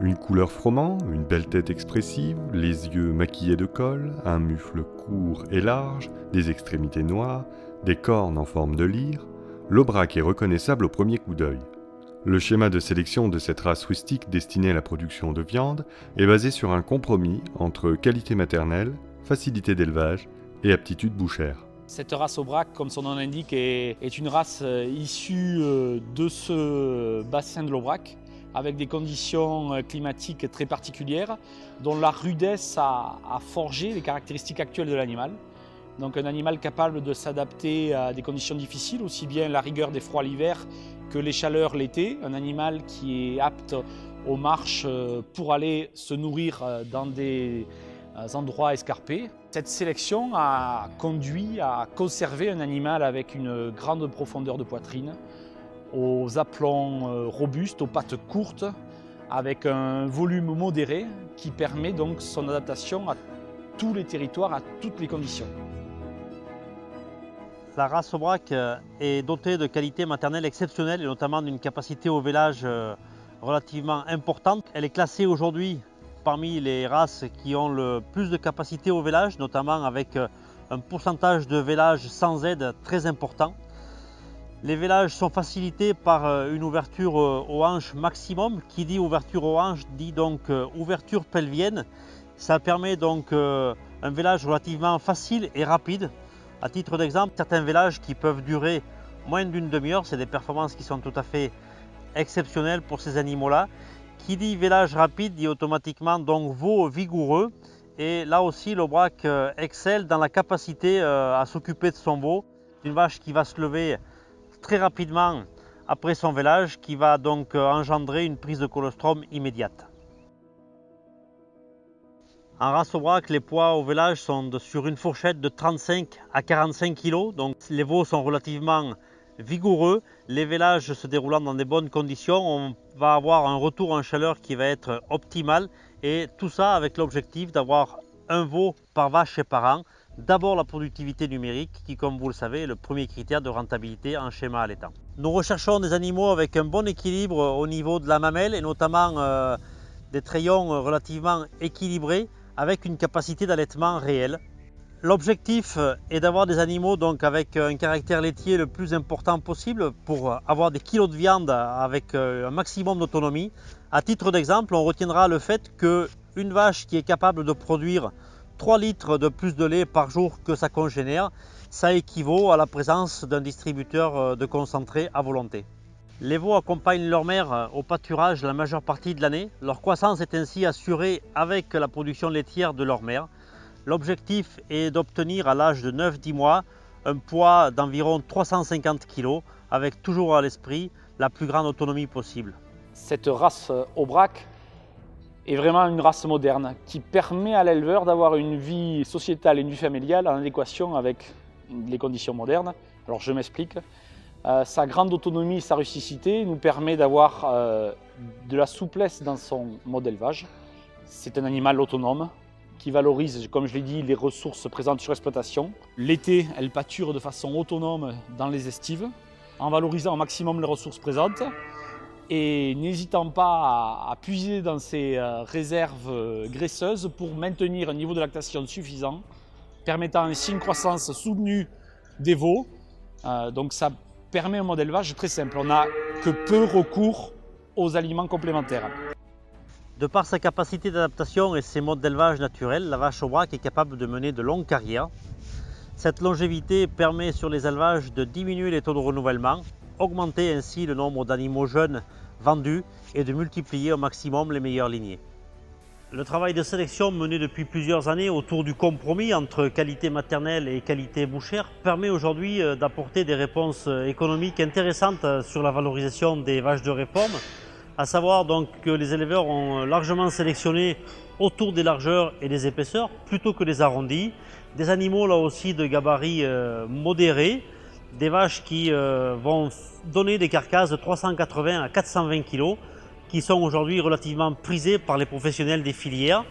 Une couleur froment, une belle tête expressive, les yeux maquillés de colle, un mufle court et large, des extrémités noires, des cornes en forme de lyre, l'aubrac est reconnaissable au premier coup d'œil. Le schéma de sélection de cette race rustique destinée à la production de viande est basé sur un compromis entre qualité maternelle, facilité d'élevage et aptitude bouchère. Cette race aubrac, comme son nom l'indique, est une race issue de ce bassin de l'Aubrac, avec des conditions climatiques très particulières, dont la rudesse a forgé les caractéristiques actuelles de l'animal. Donc un animal capable de s'adapter à des conditions difficiles, aussi bien la rigueur des froids l'hiver que les chaleurs l'été. Un animal qui est apte aux marches pour aller se nourrir dans des endroits escarpés. Cette sélection a conduit à conserver un animal avec une grande profondeur de poitrine, aux aplomb robustes, aux pattes courtes, avec un volume modéré qui permet donc son adaptation à tous les territoires, à toutes les conditions. La race aubrac est dotée de qualités maternelles exceptionnelles et notamment d'une capacité au vélage relativement importante. Elle est classée aujourd'hui parmi les races qui ont le plus de capacité au vélage, notamment avec un pourcentage de vélage sans aide très important. Les vélages sont facilités par une ouverture aux hanches maximum. Qui dit ouverture aux hanches dit donc ouverture pelvienne. Ça permet donc un vélage relativement facile et rapide. À titre d'exemple, certains vélages qui peuvent durer moins d'une demi-heure, c'est des performances qui sont tout à fait exceptionnelles pour ces animaux-là. Qui dit vélage rapide dit automatiquement donc veau vigoureux. Et là aussi, l'aubrac excelle dans la capacité à s'occuper de son veau. Une vache qui va se lever très rapidement après son vélage, qui va donc engendrer une prise de colostrum immédiate. En race aubrac, les poids au vélage sont sur une fourchette de 35 à 45 kg, donc les veaux sont relativement vigoureux. Les vélages se déroulant dans des bonnes conditions, on va avoir un retour en chaleur qui va être optimal, et tout ça avec l'objectif d'avoir un veau par vache et par an. D'abord la productivité numérique qui, comme vous le savez, est le premier critère de rentabilité en schéma allaitant. Nous recherchons des animaux avec un bon équilibre au niveau de la mamelle et notamment des trayons relativement équilibrés avec une capacité d'allaitement réelle. L'objectif est d'avoir des animaux donc avec un caractère laitier le plus important possible pour avoir des kilos de viande avec un maximum d'autonomie. À titre d'exemple, on retiendra le fait qu'une vache qui est capable de produire 3 litres de plus de lait par jour que sa congénère, ça équivaut à la présence d'un distributeur de concentré à volonté. Les veaux accompagnent leur mère au pâturage la majeure partie de l'année. Leur croissance est ainsi assurée avec la production laitière de leur mère. L'objectif est d'obtenir à l'âge de 9-10 mois un poids d'environ 350 kg avec toujours à l'esprit la plus grande autonomie possible. Cette race aubrac est vraiment une race moderne qui permet à l'éleveur d'avoir une vie sociétale et une vie familiale en adéquation avec les conditions modernes. Alors je m'explique. Sa grande autonomie, sa rusticité nous permet d'avoir de la souplesse dans son mode d'élevage. C'est un animal autonome qui valorise, comme je l'ai dit, les ressources présentes sur exploitation. L'été, elle pâture de façon autonome dans les estives, en valorisant au maximum les ressources présentes et n'hésitant pas à puiser dans ses réserves graisseuses pour maintenir un niveau de lactation suffisant, permettant ainsi une croissance soutenue des veaux. Donc ça permet un mode d'élevage très simple. On n'a que peu recours aux aliments complémentaires. De par sa capacité d'adaptation et ses modes d'élevage naturels, la vache aubrac est capable de mener de longues carrières. Cette longévité permet sur les élevages de diminuer les taux de renouvellement, augmenter ainsi le nombre d'animaux jeunes vendus et de multiplier au maximum les meilleures lignées. Le travail de sélection mené depuis plusieurs années autour du compromis entre qualité maternelle et qualité bouchère permet aujourd'hui d'apporter des réponses économiques intéressantes sur la valorisation des vaches de réforme, à savoir donc que les éleveurs ont largement sélectionné autour des largeurs et des épaisseurs plutôt que des arrondis, des animaux là aussi de gabarit modérés, des vaches qui vont donner des carcasses de 380 à 420 kg qui sont aujourd'hui relativement prisées par les professionnels des filières.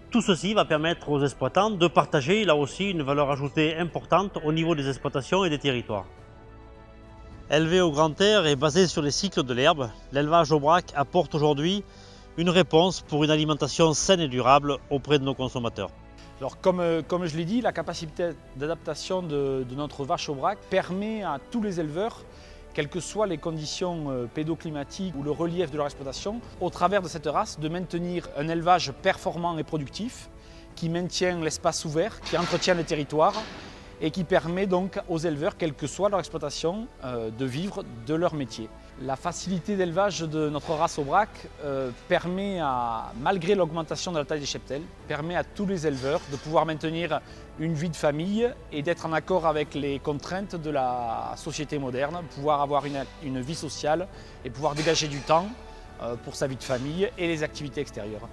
Tout ceci va permettre aux exploitants de partager là aussi une valeur ajoutée importante au niveau des exploitations et des territoires. Élevé au grand air et basé sur les cycles de l'herbe, l'élevage aubrac apporte aujourd'hui une réponse pour une alimentation saine et durable auprès de nos consommateurs. Alors comme je l'ai dit, la capacité d'adaptation de notre vache Aubrac permet à tous les éleveurs, quelles que soient les conditions pédoclimatiques ou le relief de leur exploitation, au travers de cette race, de maintenir un élevage performant et productif qui maintient l'espace ouvert, qui entretient les territoires et qui permet donc aux éleveurs, quelle que soit leur exploitation, de vivre de leur métier. La facilité d'élevage de notre race Aubrac permet, malgré l'augmentation de la taille des cheptels, permet à tous les éleveurs de pouvoir maintenir une vie de famille et d'être en accord avec les contraintes de la société moderne, pouvoir avoir une vie sociale et pouvoir dégager du temps pour sa vie de famille et les activités extérieures.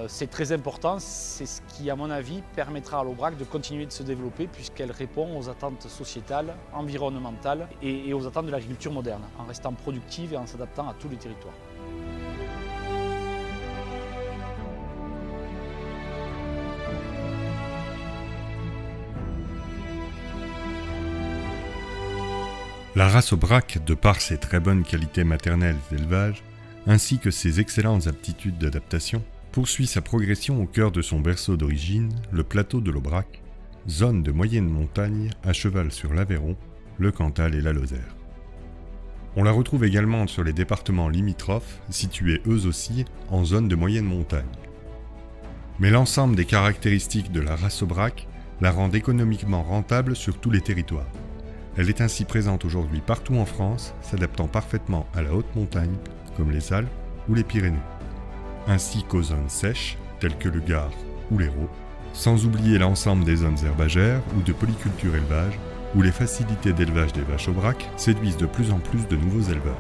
C'est très important, c'est ce qui, à mon avis, permettra à l'Aubrac de continuer de se développer puisqu'elle répond aux attentes sociétales, environnementales et aux attentes de l'agriculture moderne, en restant productive et en s'adaptant à tous les territoires. La race Aubrac, de par ses très bonnes qualités maternelles d'élevage, ainsi que ses excellentes aptitudes d'adaptation, poursuit sa progression au cœur de son berceau d'origine, le plateau de l'Aubrac, zone de moyenne montagne à cheval sur l'Aveyron, le Cantal et la Lozère. On la retrouve également sur les départements limitrophes, situés eux aussi en zone de moyenne montagne. Mais l'ensemble des caractéristiques de la race Aubrac la rendent économiquement rentable sur tous les territoires. Elle est ainsi présente aujourd'hui partout en France, s'adaptant parfaitement à la haute montagne, comme les Alpes ou les Pyrénées, ainsi qu'aux zones sèches, telles que le Gard ou l'Hérault, sans oublier l'ensemble des zones herbagères ou de polyculture élevage, où les facilités d'élevage des vaches Aubrac séduisent de plus en plus de nouveaux éleveurs.